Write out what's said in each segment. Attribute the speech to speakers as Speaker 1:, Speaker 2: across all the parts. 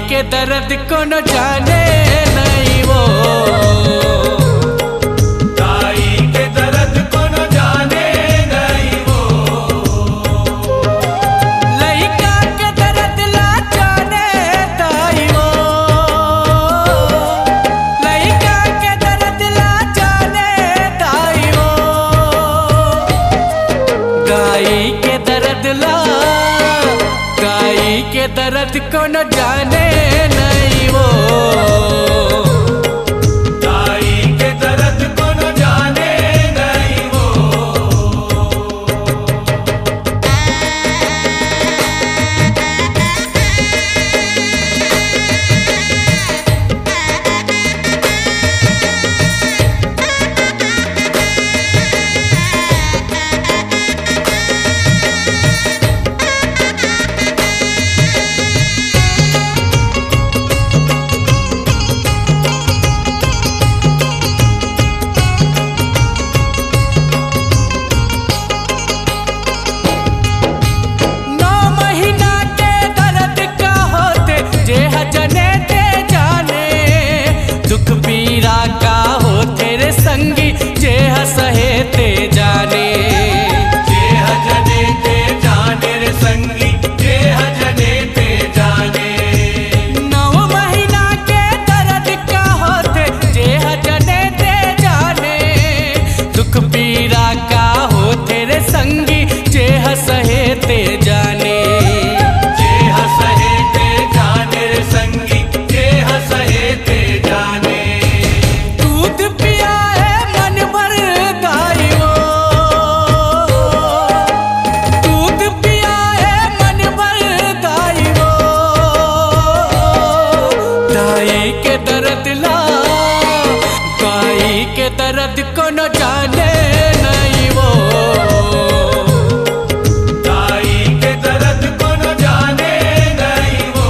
Speaker 1: के दर्द को न जाने नहीं वो,
Speaker 2: गाई के दर्द को न जाने नहीं वो,
Speaker 1: लइका के दर्द ला जाने ताई वो, लइका के दर्द ला जाने ताई वो, गाई के दर्द ला, गाई के दर्द को न जाने नहीं वो,
Speaker 2: गाई के दर्द को न जाने नहीं वो।
Speaker 1: दुख पीरा का हो तेरे संगी जे सहे ते जाने,
Speaker 2: जे जने ते जाने रे संगी, जे जने ते जाने।
Speaker 1: 9 महीना के दर्द का होते जे जने ते जाने, दुख पीरा का हो तेरे संगी जे सहे ते जाने,
Speaker 2: जे सहे ते जाने रे संगी, जे सहे ते जाने।
Speaker 1: दूध पिया है मन भर गाई वो, दूध पिया है मन भर गाई वो, गाई के दर्द ला, गाई के दर्द को न जाने नहीं वो,
Speaker 2: गाई के दर्द को न जाने नहीं वो।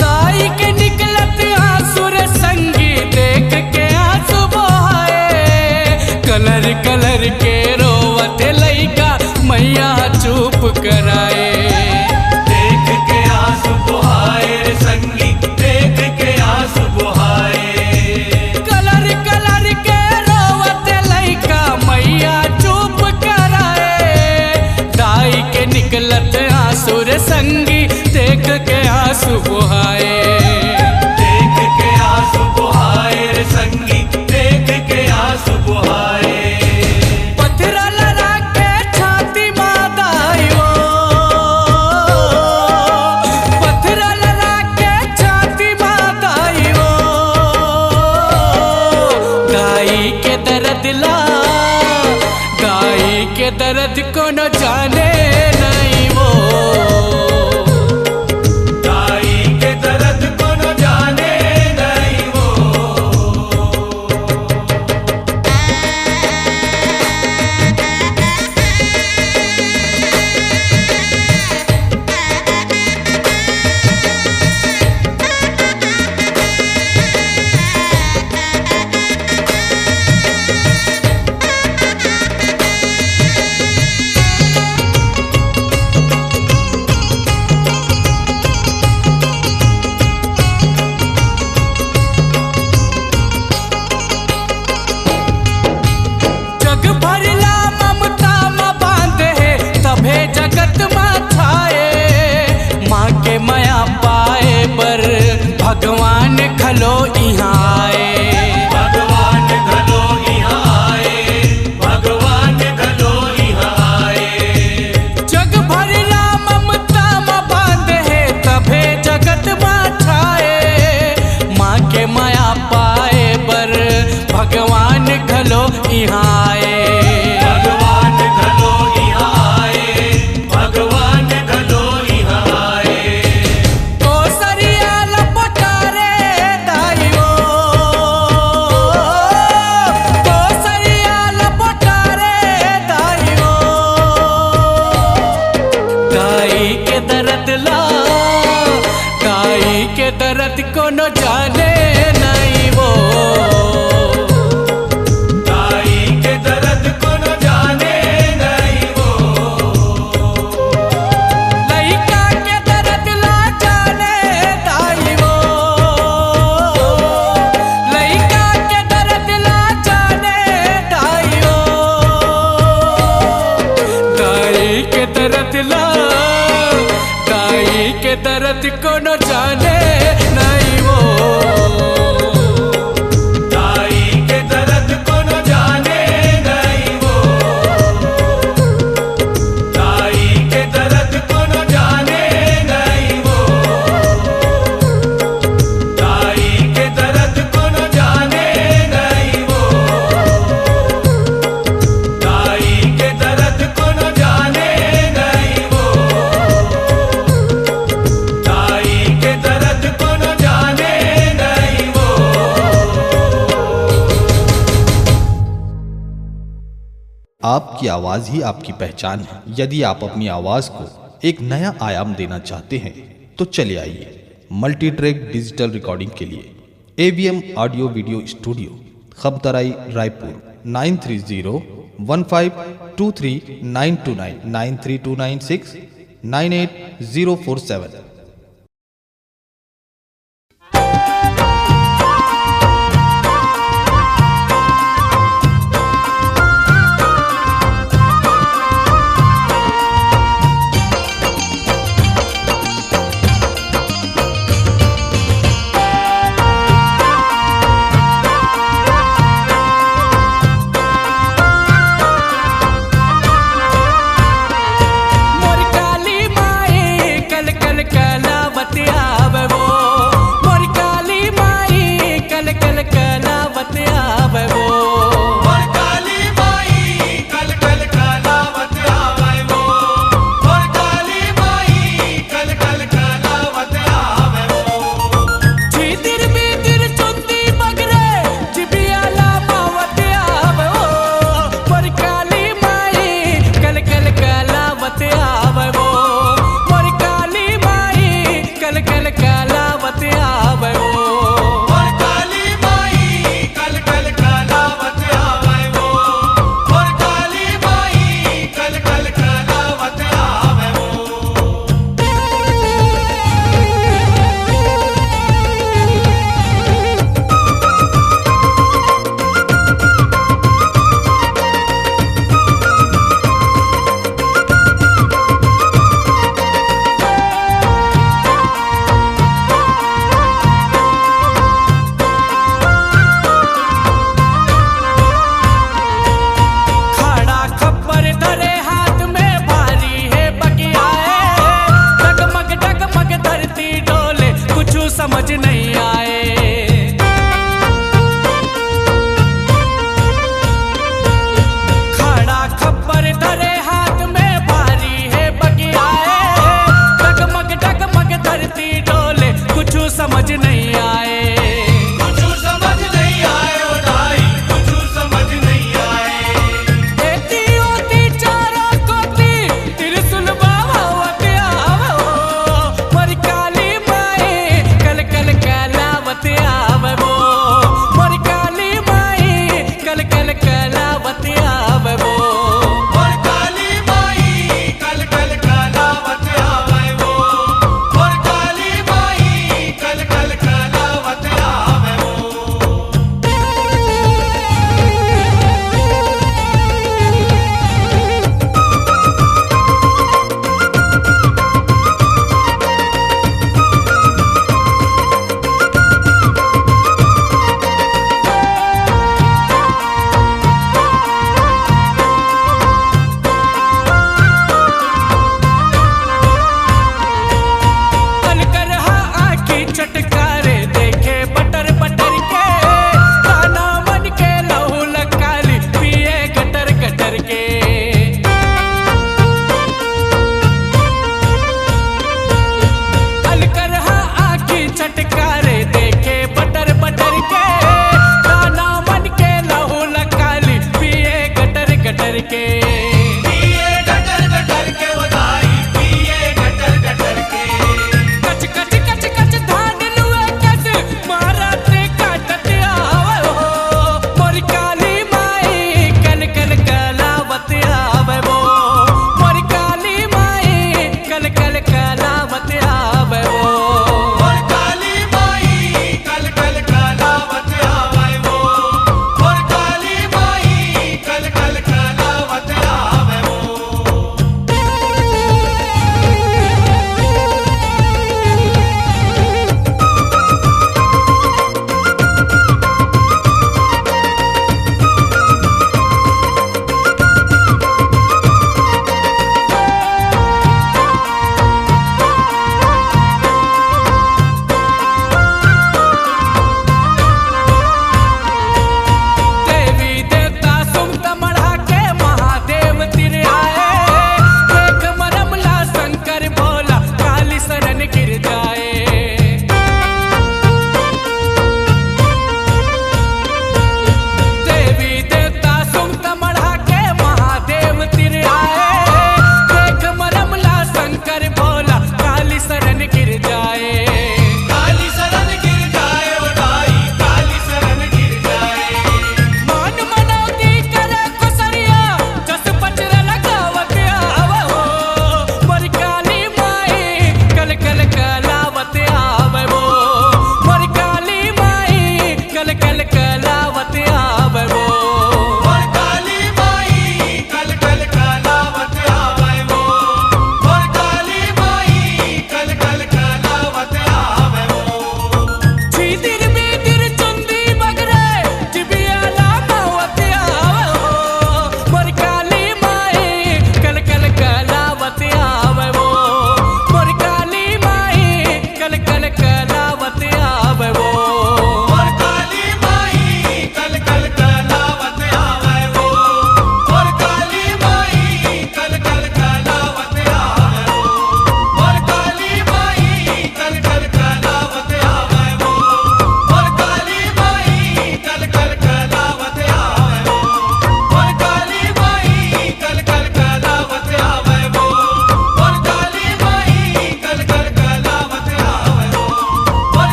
Speaker 1: गाई के निकलत आंसू रे संगी देख के आंसू बहाए, कलर कलर के रोवत लइका मैया चुप कराए,
Speaker 2: देख के आंसू बहाए रे संगी, देख के आंसू बहाए।
Speaker 1: कलर कलर के रोवत लइका मैया चुप कराए, दाई के निकलत आंसू रे संगी देख के आंसू बहाए,
Speaker 2: देख के आंसू बहाए रे संगी, देख के आंसू बहाए।
Speaker 1: पत्थरा लड़ा के छाती मादाई वो, पत्थरा लड़ा के छाती मादाई वो, गाई के दर्द ला, गाई के दर्द को न जाने नहीं वो,
Speaker 2: गाई के दर्द
Speaker 1: दाई के दर्द ला, दाई के दर्द को न जाने नहीं वो,
Speaker 2: दाई के दर्द को न जाने नहीं वो,
Speaker 1: लइका के दर्द ला जाने दाई वो, लइका के दर्द ला जाने दाई वो, दाई के दर्द ला, दाई के दर्द को न जाने नहीं वो,
Speaker 2: दाई के दर्द को न जाने नहीं वो, दाई के दर्द को न जाने नहीं वो, दाई के दर्द को न जाने नहीं वो, दाई के दर्द को न जाने नहीं वो, दाई के दर्द को न जाने नहीं वो।
Speaker 3: आपकी आवाज ही आपकी पहचान है। यदि आप अपनी आवाज को एक नया आयाम देना चाहते हैं तो चले आइए मल्टी ट्रैक डिजिटल रिकॉर्डिंग के लिए AVM audio video studio, Khamtarai, Raipur 9301523929 93296 98047।
Speaker 1: मोर काली माई कल कल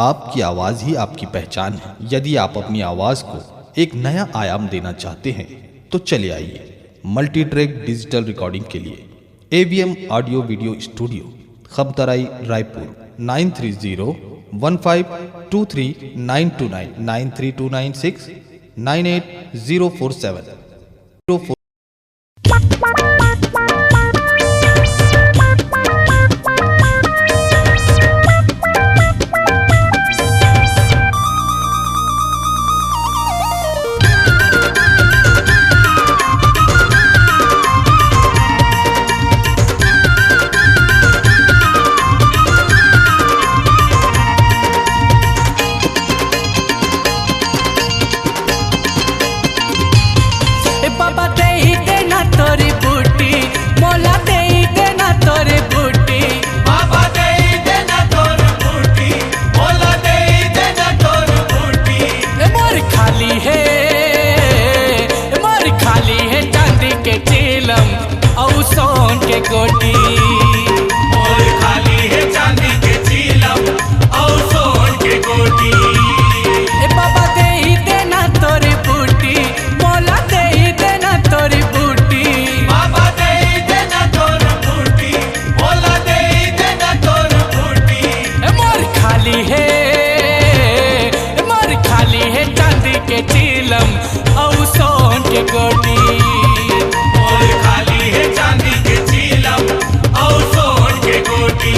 Speaker 3: आपकी आवाज़ ही आपकी पहचान है। यदि आप अपनी आवाज़ को एक नया आयाम देना चाहते हैं तो चले आइए मल्टी ट्रैक डिजिटल रिकॉर्डिंग के लिए AVM audio video studio, Khamtarai, Raipur 9301523929 93296 98047
Speaker 1: बाबा दे ही देना तोरी बूटी, मोला दे ही देना तोरी बूटी।
Speaker 2: बाबा दे देना तोर बूटी, मोला दे देना तोर बूटी।
Speaker 1: मोर खाली है चांदी के चीलम और सोन के गोटी।
Speaker 2: मोर खाली है चांदी के चीलम और सोन के गोटी।
Speaker 1: बाबा दे ही देना तोरी बूटी, मोला दे ही देना तोरी बूटी।
Speaker 2: बाबा दे देना तोर बूटी, मोला दे देना तोर बूटी।
Speaker 1: मोर खाली है चांदी के चीलम और सोन के गोटी।
Speaker 2: मोर खाली है चांदी के चीलम और सोन के गोटी।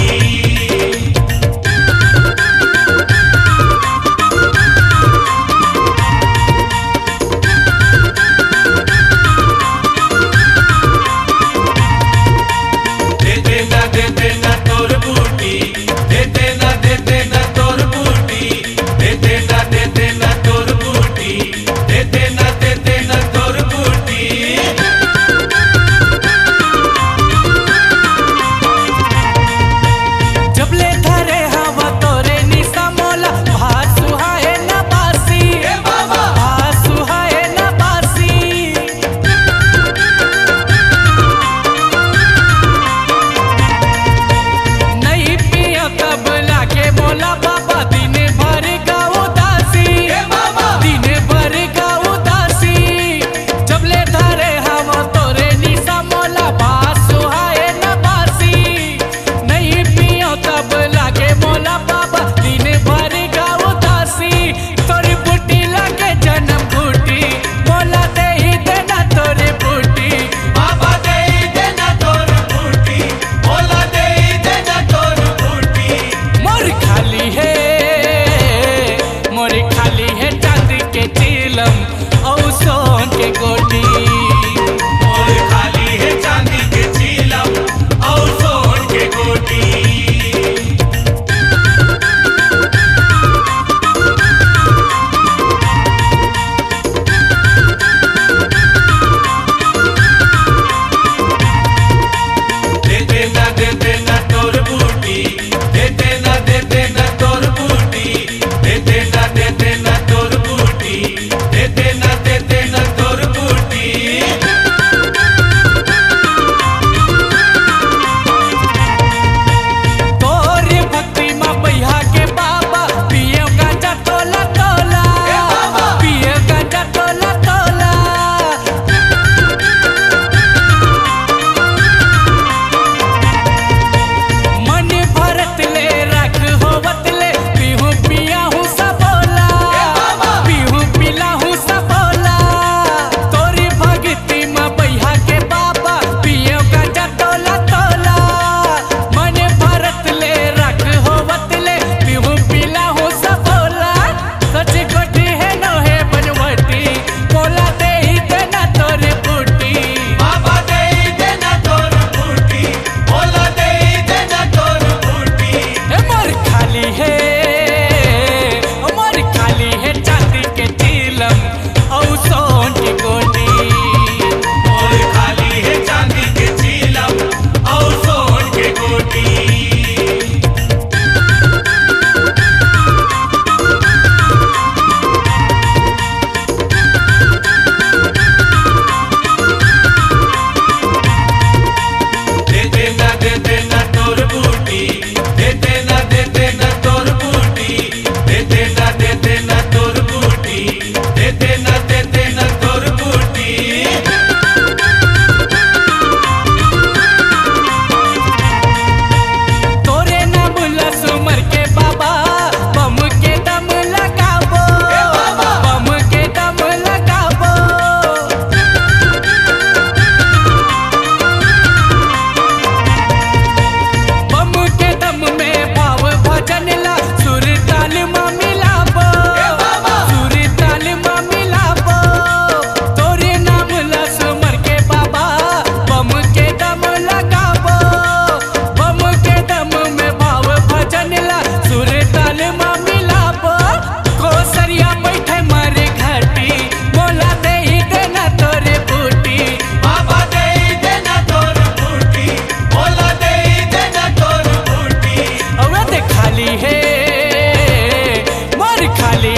Speaker 2: दे देना तोर बूटी, दे देना तोर बूटी। दे देना तोर बूटी, दे देना तोर बूटी।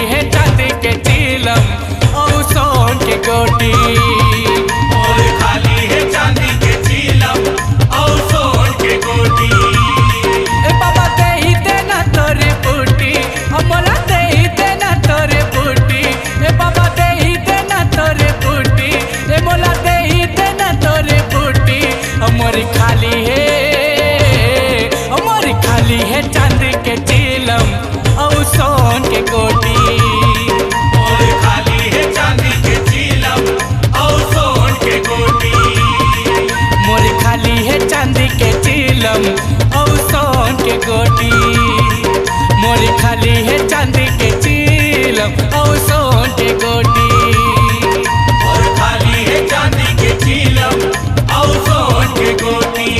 Speaker 1: है चांदी के चीलम और सोन के गोटी।
Speaker 2: मोर खाली है चांदी के चीलम और सोन के गोटी।
Speaker 1: ए बाबा दे ही देना तोरे बूटी, मोला दे ही देना तोरे बूटी। ए बाबा दे ही देना तोरे बूटी, ए मोला दे ही देना तोरे बूटी। मोरी खाली है चांदी के चीलम और सोन के गोटी।
Speaker 2: मोर खाली है चांदी के चीलम और सोन के गोटी।
Speaker 1: मोरी खाली है चांदी के चीलम और सोन के गोटी। मोरी खाली है चांदी के चीलम और सोन के गोटी।
Speaker 2: मोर खाली है चांदी के चीलम और सोन के गोटी।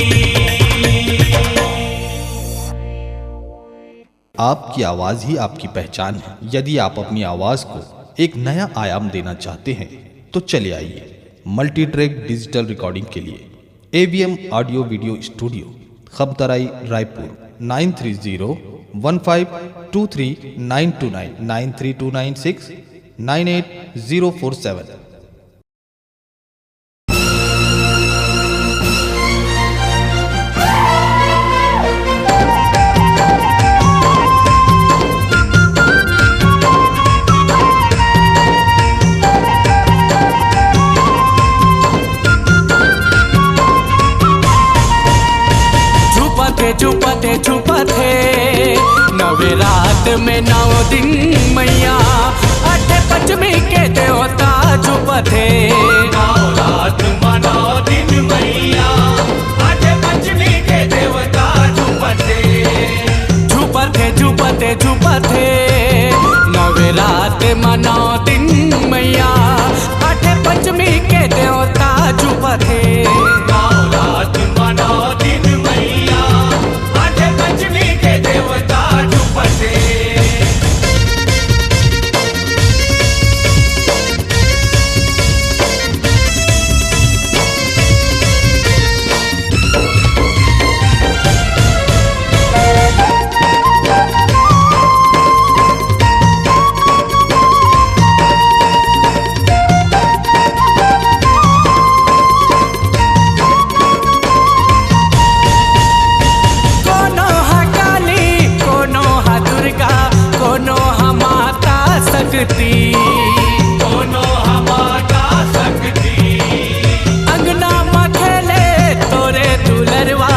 Speaker 3: आपकी आवाज़ ही आपकी पहचान है। यदि आप अपनी आवाज़ को एक नया आयाम देना चाहते हैं तो चले आइए मल्टी ट्रैक डिजिटल रिकॉर्डिंग के लिए AVM audio video studio, Khabtarai, Raipur 9301523929 93296 98047।
Speaker 1: छुपते नवे रात में 9 दिन मैया आठे पंचमी के देवता छुपते।
Speaker 2: 9 रात में 9 दिन मैया आठे पंचमी के देवता छुपते।
Speaker 1: नवे रात में 9 दिन मैया आठे पंचमी के देवता छुपते।
Speaker 2: 9 रात में 9 दिन मैया आठे पंचमी के देवता छुपते।
Speaker 1: दोनों हमारा सकती अंगना में खेले तोरे दुलरवा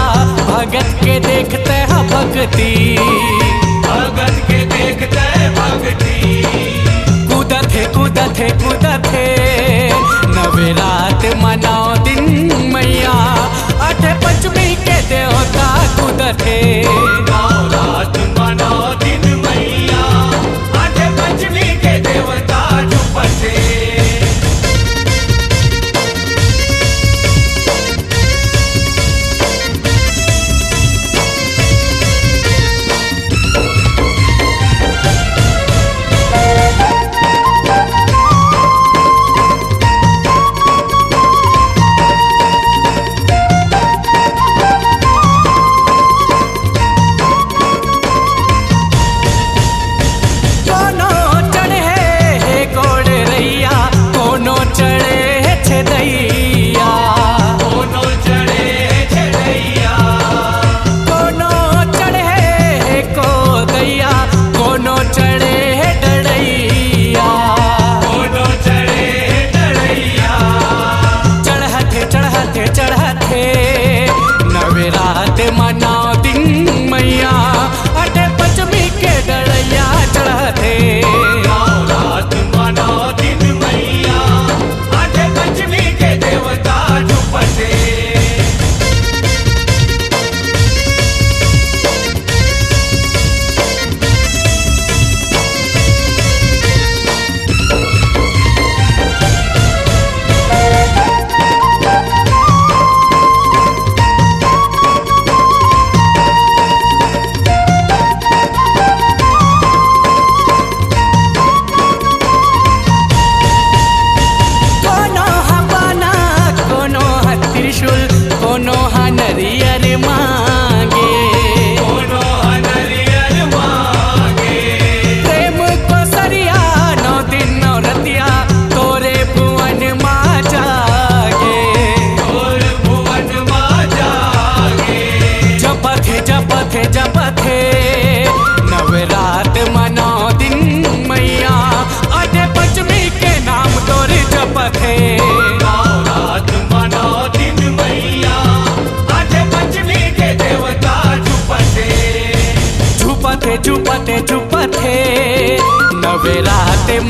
Speaker 1: भगत के देखते हैं भक्ति।
Speaker 2: भगत के देखते भक्ति।
Speaker 1: कूदते नवे रात में 9 दिन मैया आठे पंचमी के देवता कूदते।
Speaker 2: 9 रात में 9 दिन मैया आठे पंचमी के देवता छुपते।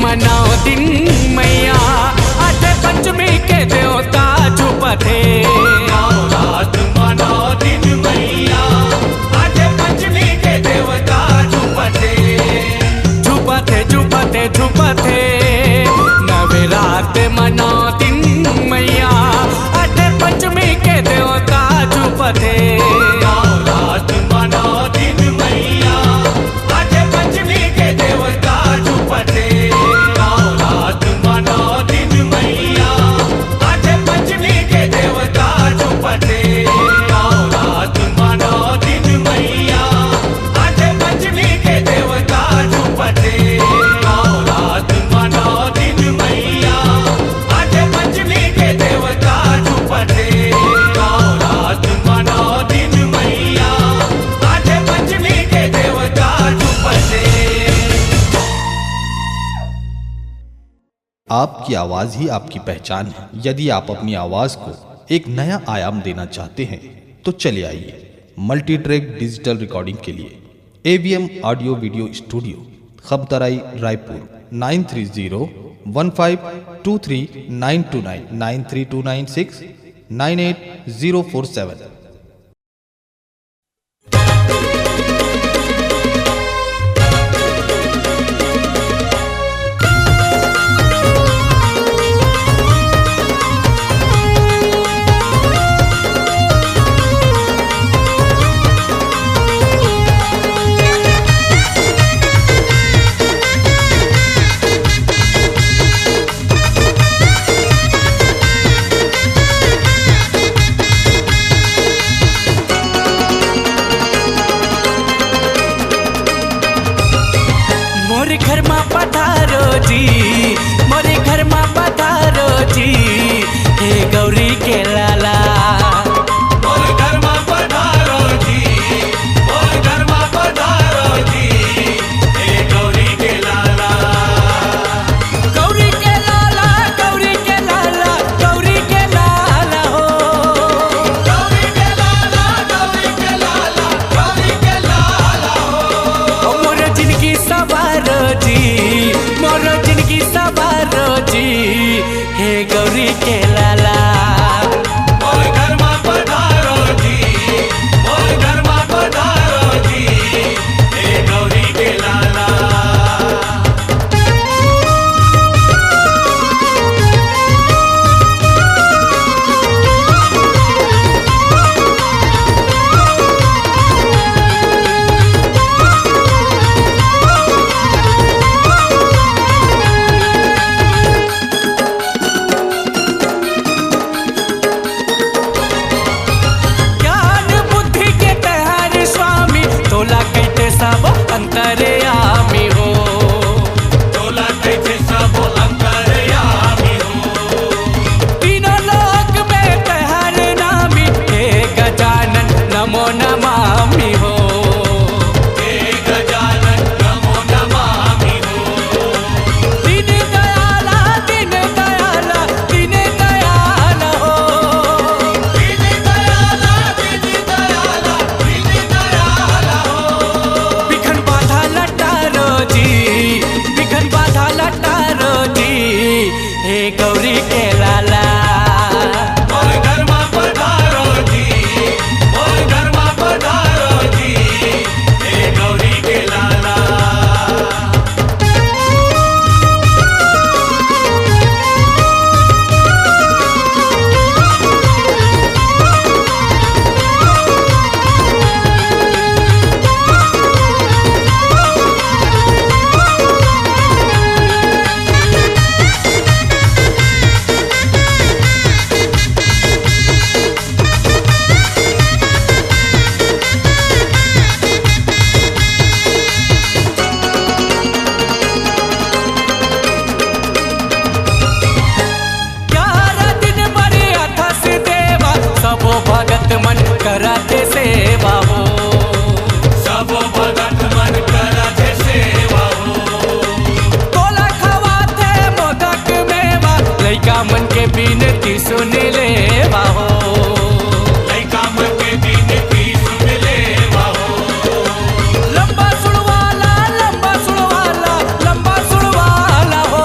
Speaker 1: मनाओ दिन मैया आज पंचमी के देवता झुपथे
Speaker 2: नवरात मनाओ दिन मैया आज पंचमी के देवता झुपथे
Speaker 1: झुपथे झुपथे झुपथे नवरात मनाओ दिन मैया आज पंचमी के देवता झुपथे
Speaker 2: नवरात मनाओ दिन मैया आज पंचमी के देवता झुपथे नवरात मनाओ दिन मैया आज पंचमी के देवता झुपथे नवरात मनाओ दिन मैया आज पंचमी के देवता झुपथे नवरात मनाओ दिन मैया आज पंचमी के देवता झुपथे नवरात मनाओ दिन मैया आज पंचमी के देवता झुपथे।
Speaker 3: आपकी आवाज़ ही आपकी पहचान है। यदि आप अपनी आवाज़ को एक नया आयाम देना चाहते हैं तो चले आइए मल्टी ट्रैक डिजिटल रिकॉर्डिंग के लिए AVM audio video studio Khabtarai Raipur 9301523929 93296 98047।
Speaker 1: मोरे घर में पधारो जी मोरे घर में पधारो जी हे गौरी के लाला
Speaker 2: मोर घर में पधारो जी मोर घर में पधारो जी हे गौरी के लाला
Speaker 1: गौरी के लाला गौरी के लाला गौरी के लाला हो
Speaker 2: गौरी के लाला गौरी के लाला गौरी के लाला हो
Speaker 1: मोर जिंदगी सवारो जी मोर जिंदगी सवारो जी हे गौरी के लाला
Speaker 2: मोर घर में पधारो जी मोर घर में पधारो जी हे गौरी के लाला।
Speaker 1: ज्ञान बुद्धि के तहार स्वामी तोला कहते सब अंतर्यामी हो
Speaker 2: तोला कैसे सब अंतर्यामी हो
Speaker 1: तीनों लोक में तहार नामी हे गजानन नमो नमामि हो
Speaker 2: हे गजानन नमो नमामि हो
Speaker 1: दीन दयाला दीन दयाला दीन दयाला हो
Speaker 2: दीन दयाला दीन दयाला दीन दयाला हो
Speaker 1: बिखन बाधा लटारो जी बिखन बाधा लटारो जी हे गौरी के लाला
Speaker 2: मोर घर में पधारो जी मोर घर में पधारो जी हे गौरी के लाला।
Speaker 1: ग्यारह दिन बड़े अथस देवा सबो भगत मन कराते सेवा हो
Speaker 2: सब भगत मन करते सेवा हो
Speaker 1: तोला खवाते मोदक मेवा लइका मन के बिनती सुन लेवा हो
Speaker 2: लइका मन के बिनती सुन लेवा हो
Speaker 1: लंबा सुड़वाला लंबा सुड़वाला लंबा सुड़वाला हो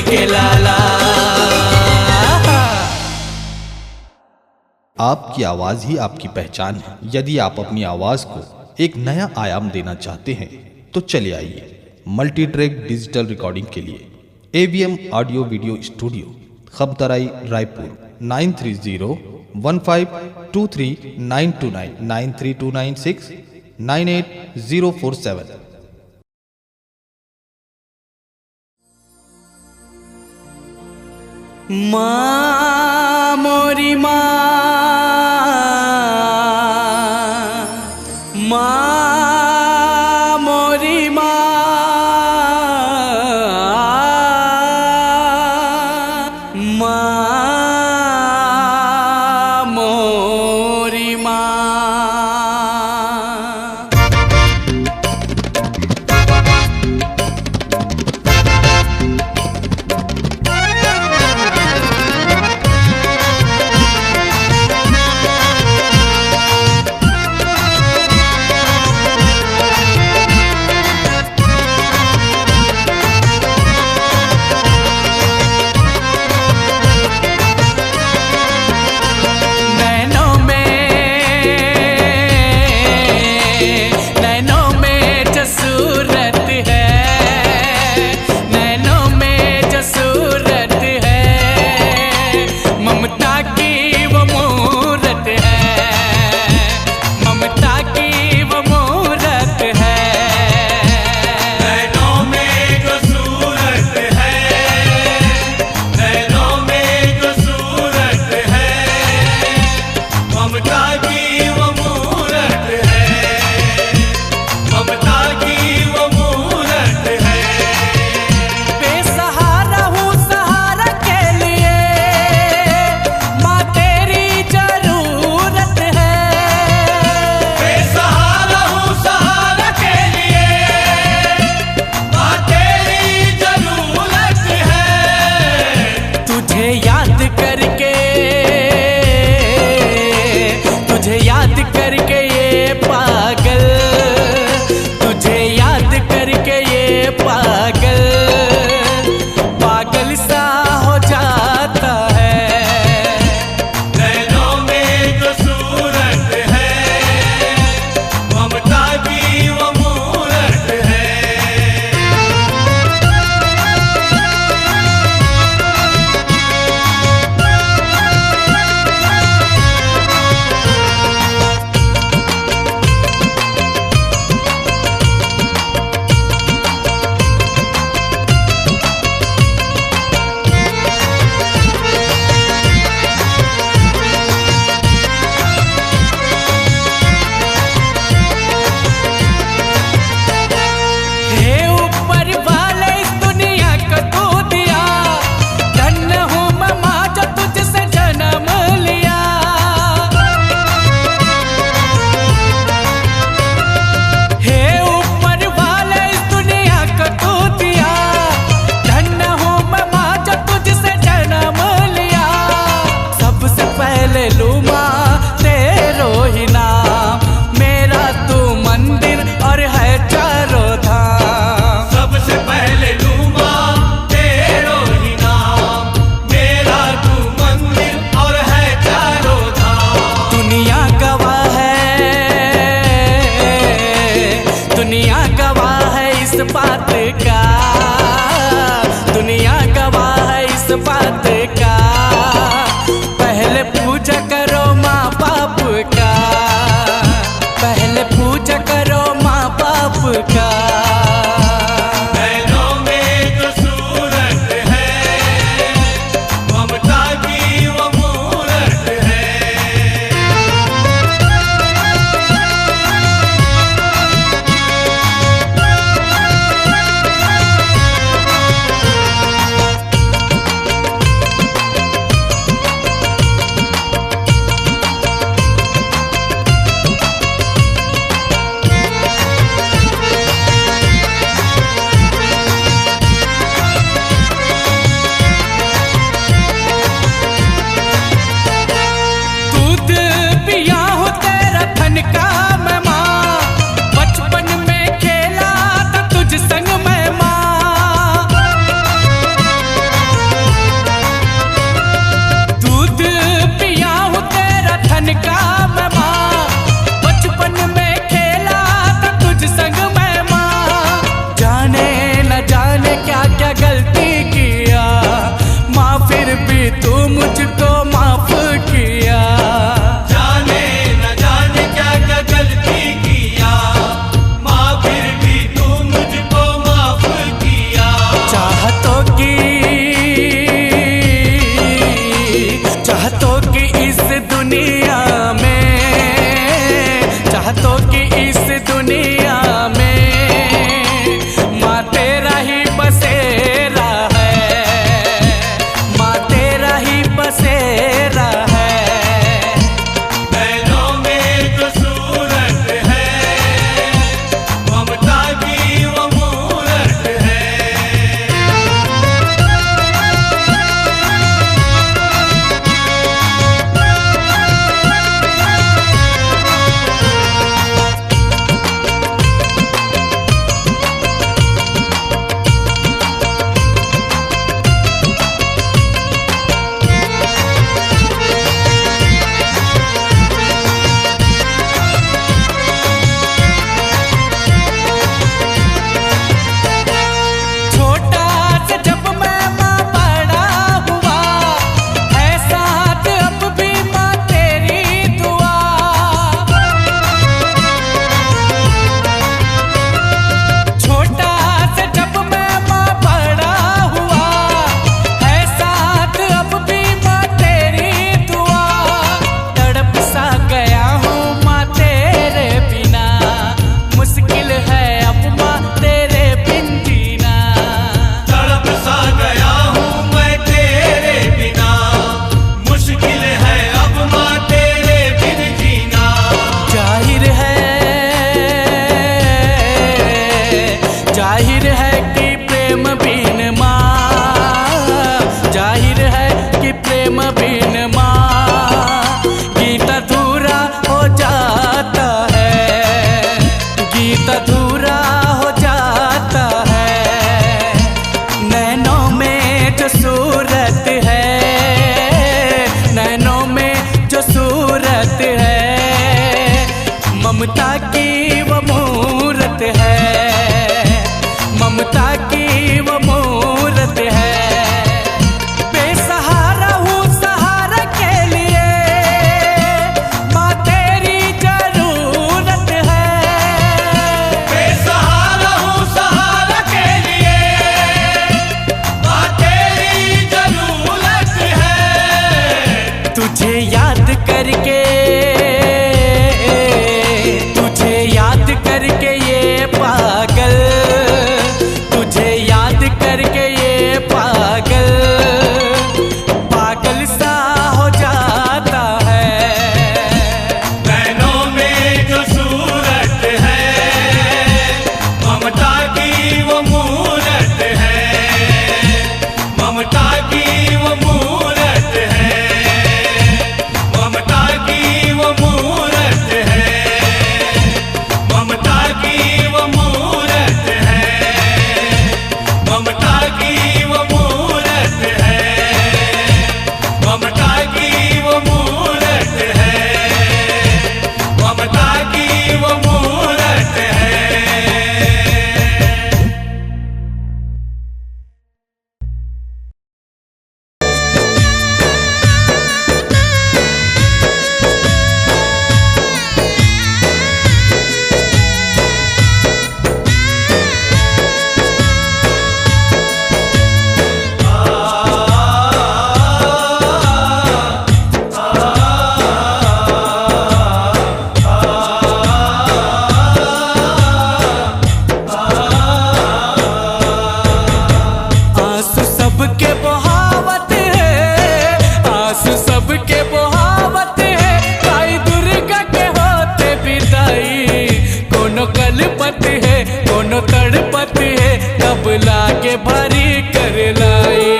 Speaker 1: के लाला।
Speaker 3: आपकी आवाज़ ही आपकी पहचान है। यदि आप अपनी आवाज़ को एक नया आयाम देना चाहते हैं तो चले आइए मल्टी ट्रैक डिजिटल रिकॉर्डिंग के लिए AVM audio video studio, Khamtarai, Raipur 9301523929 93296 98047।
Speaker 1: माँ मोरी माँ, माँ मोरी माँ, माँ मोरी माँ।
Speaker 4: बात का पहले पूजा करो माँ बाप का, पहले पूजा करो माँ बाप का।
Speaker 2: नैनों में जो सूरत है ममता की वो मूरत है।
Speaker 4: लागे भारी कर लाई।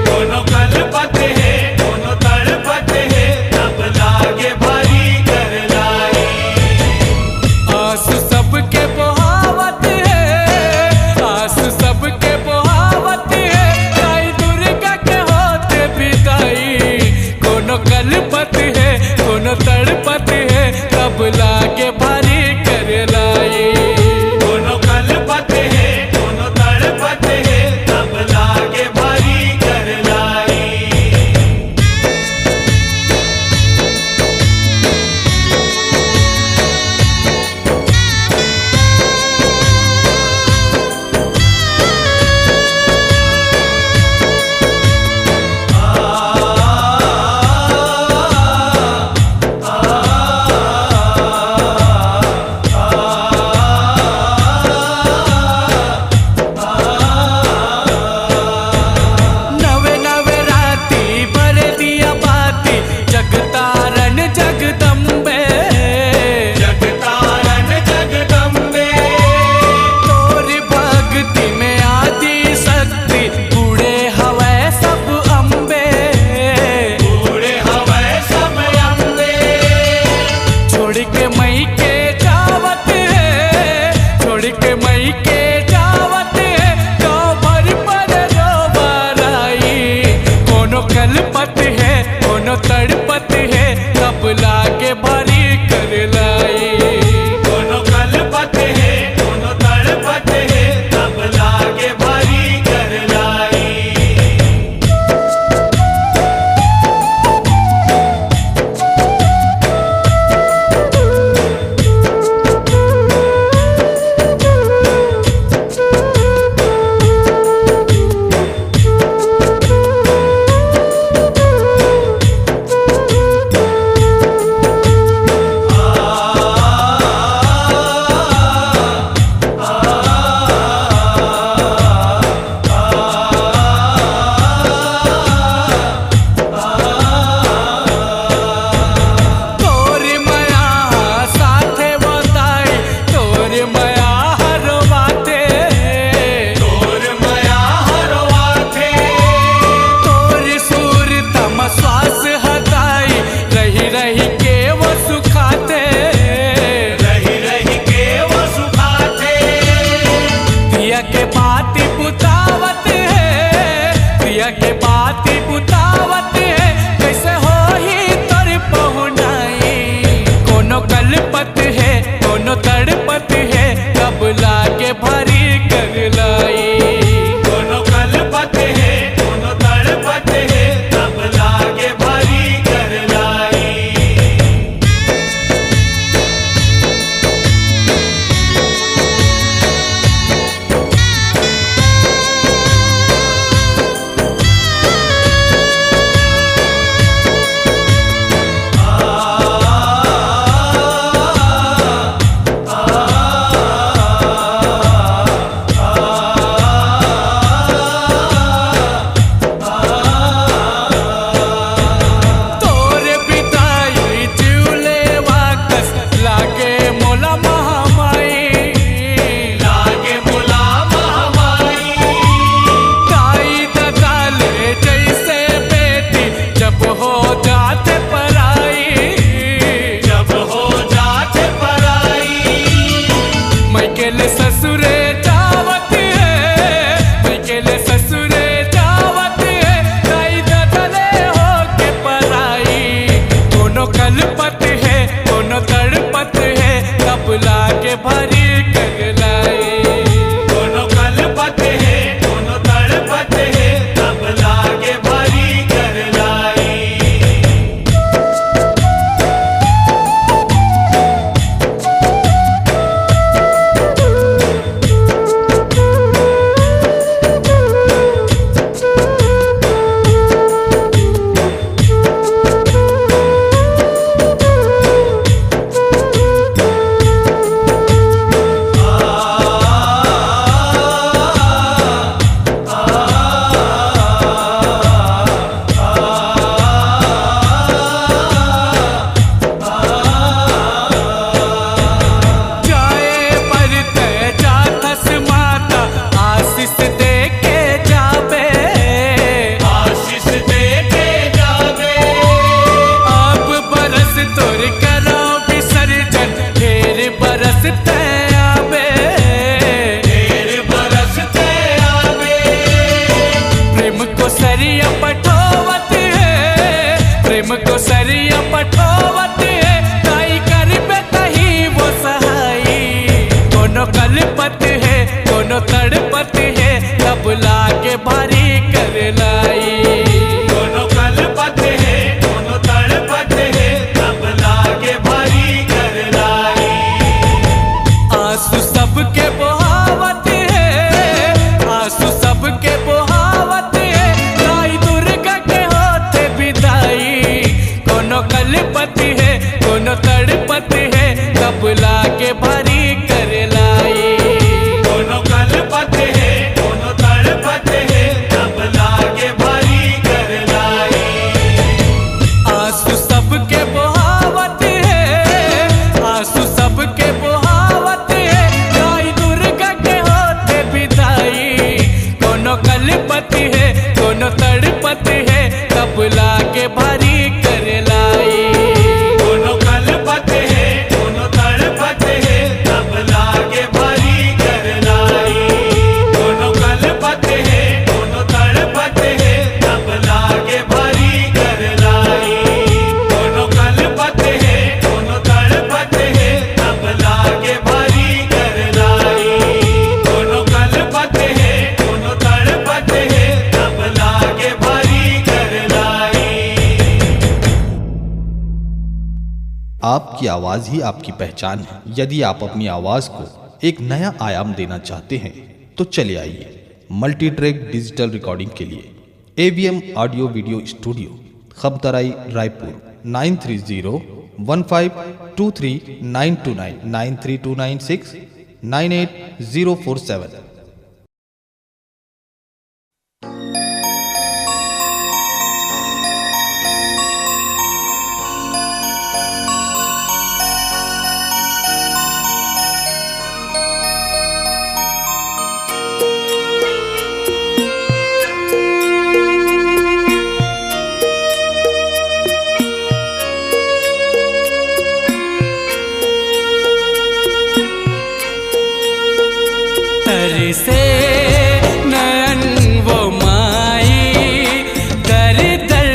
Speaker 2: दोनों कलपत है दोनों तड़पत है तब लागे भारी कर लाई।
Speaker 4: आंसू सबके बहावत है, आंसू सबके बहावत है, गाई दुर्गा के होते विदाई। कोनो कलपत है कोनो तड़पत है तब लागे भारी कर लाई।
Speaker 2: दोनों कलपत है दोनों तड़पत है तब लागे भारी कर लाई।
Speaker 4: नवे नवे राती भर दिया बाती जगतारन जगदम्बे।
Speaker 2: जगतारन जगदम्बे
Speaker 4: तोरी भक्ति में आदि शक्ति बूढ़े हवै सब अम्बे।
Speaker 2: बूढ़े हवै सब अम्बे
Speaker 4: छोड़ के मई के जावत है, छोड़ के मई के जावत है, गाँव भर पर रोबाराई। कोनो कलपत है कोनो तड़पत है तब लागे भारी कर लाई।
Speaker 2: दोनों कलपत है दोनों तड़पत है तब लागे भारी कर लाई।
Speaker 4: तोरी माया साथे बताई तोरी माया हरवाते।
Speaker 2: तोर माया हरवाथे
Speaker 4: तोरी सूर तम श्वास हटाई रही रही के वो सुखाते।
Speaker 2: रही रही के वो सुखाते
Speaker 4: प्रिया के बाती बुतावत है, प्रिया के बाती बुतावत है, कैसे हो ही तर पहुनाई। कोनो कलपत है कोनो तड़पत है कब लागे भारी कर लाई।
Speaker 2: दोनों कलपत है दोनों तड़पत है तब लागे भारी कर लाई।
Speaker 4: कोनो तड़पत है तब लागे भारी कर लाई।
Speaker 2: दोनों कलपत है दोनों तड़पत है तब लागे भारी कर लाई।
Speaker 4: आंसू सबके बहावत है आंसू सबके बहावत है लाई दुर्गा के होते विदाई। कोनो कलपत है कोनो तड़पत है तब लागे भारी कर लाई।
Speaker 2: दोनों कलपत है दोनों तड़पत है तब लागे भारी कर लाई।
Speaker 4: आंसू सबके बहावत है आंसू सबके बहावत है लाई दुर्गा के होते विदाई। कोनो कलपत है कोनो तड़पत है तब लागे भारी कर लाई।
Speaker 2: दोनों कलपत है दोनों तड़पत है तब लागे भारी कर लाई। दोनों कलपत है दोनों तड़पत है तब लागे भारी कर लाई। दोनों कलपत है दोनों तड़पत है तब लागे भारी कर लाई। दोनों कलपत है दोनों तड़पत है तब लागे भारी कर लाई।
Speaker 3: आपकी आवाज़ ही आपकी पहचान है। यदि आप अपनी आवाज़ को एक नया आयाम देना चाहते हैं तो चले आइए मल्टी ट्रैक डिजिटल रिकॉर्डिंग के लिए AVM audio video studio Khabtarai Raipur 9301523929 93296 98047।
Speaker 4: से नयन वो माई दर दर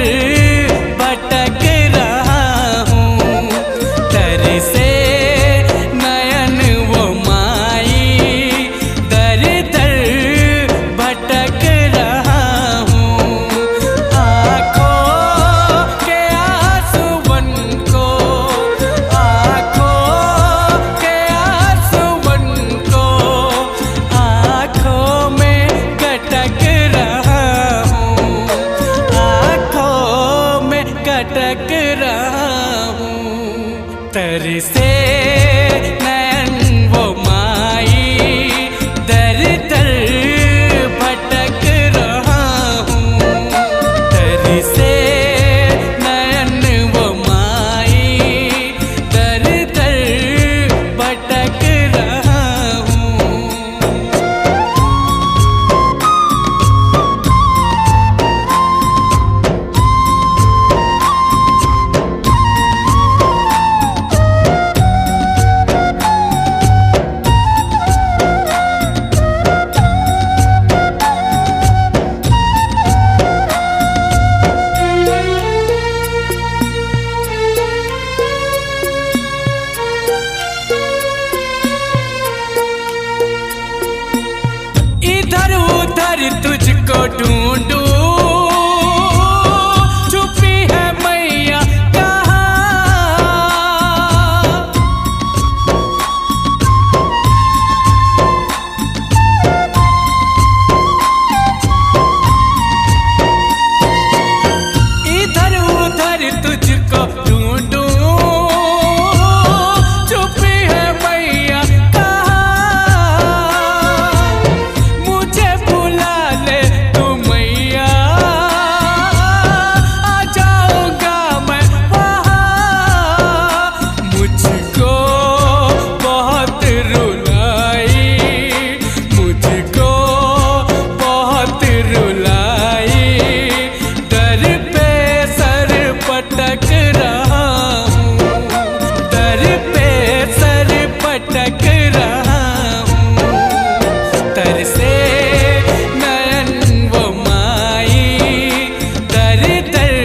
Speaker 4: भटक रहा हूँ। दर से नयन वो माई दर दर भटक रहा हूँ। आँखों के आंसुओं को आँखों के आंसुओं को आँखों में कटक रहा हूँ। आँखों में कटक रहा हूँ। तर से नयन वो माई दर दर भटक रहा हूँ। तर से नयन वो माई दर दर भटक रहा हूँ। इधर उधर तुझको ढूंढूं छुपी है मैया कहाँ। इधर उधर तुझको ढूंढूं छुपी है मैया कहाँ। मुझे बुला ले तू मैया आ जाऊंगा मैं वहाँ। मुझको बहुत रुलाई मुझको बहुत रुलाई। दर पे सर पटक रहा हूँ। दर पे सर पटक रहा हूँ। तर से नयन वो माई दर दर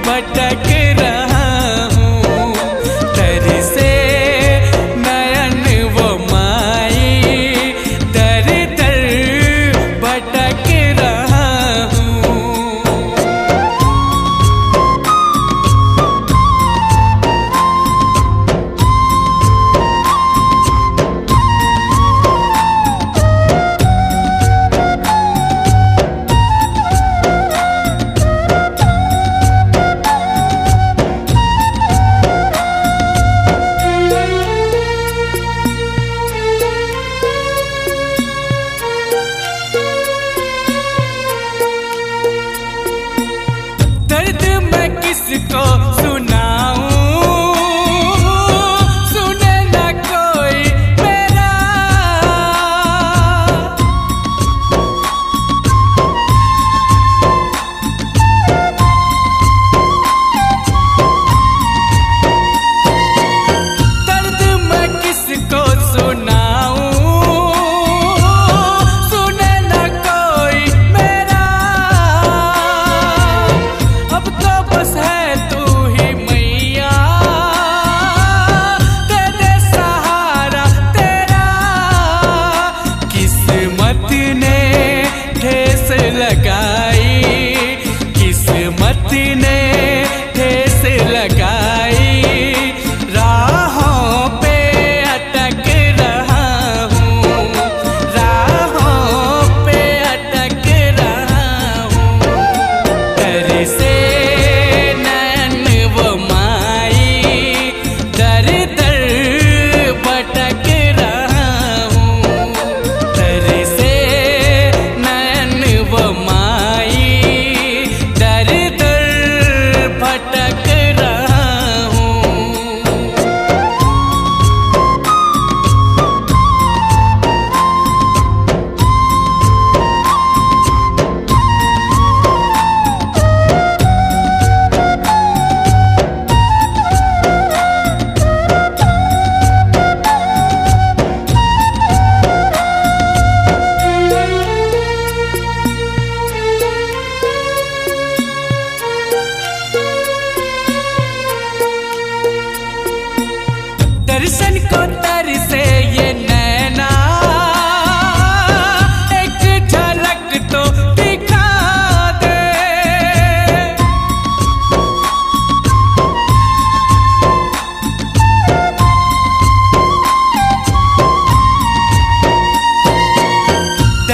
Speaker 4: भटक रहा हूँ। तर से नयन वो माई दर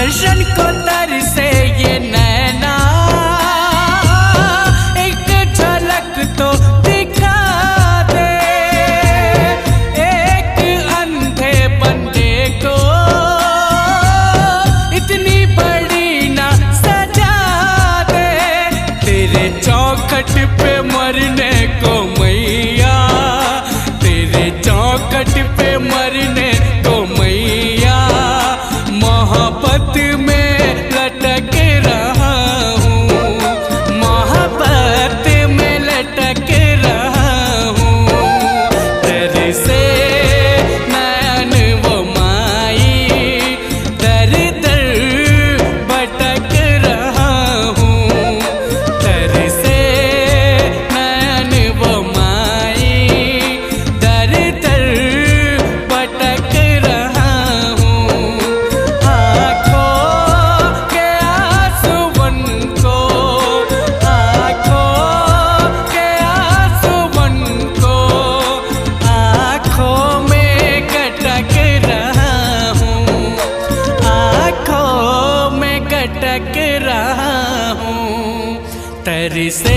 Speaker 1: दर्शन को तरसे ये नैना, एक झलक तो दिखा दे, एक अंधे बंदे को इतनी बड़ी ना सजा दे। तेरे चौखट पे मरने को मैया, तेरे चौखट पे मरने को मैया, मोहब्बत में लटक रहा हूँ, मोहब्बत में लटक रहा हूँ। तेरे से नैन वो माई, दर दर भटक रहा हूँ। तेरे से नैन वो माई, दर दर भटक रहा हूँ। आँखों के आंसुओं को, आँखों के आंसुओं को, आँखों में कटक रहा हूँ, आँखों में कटक रहा हूँ। तेरे से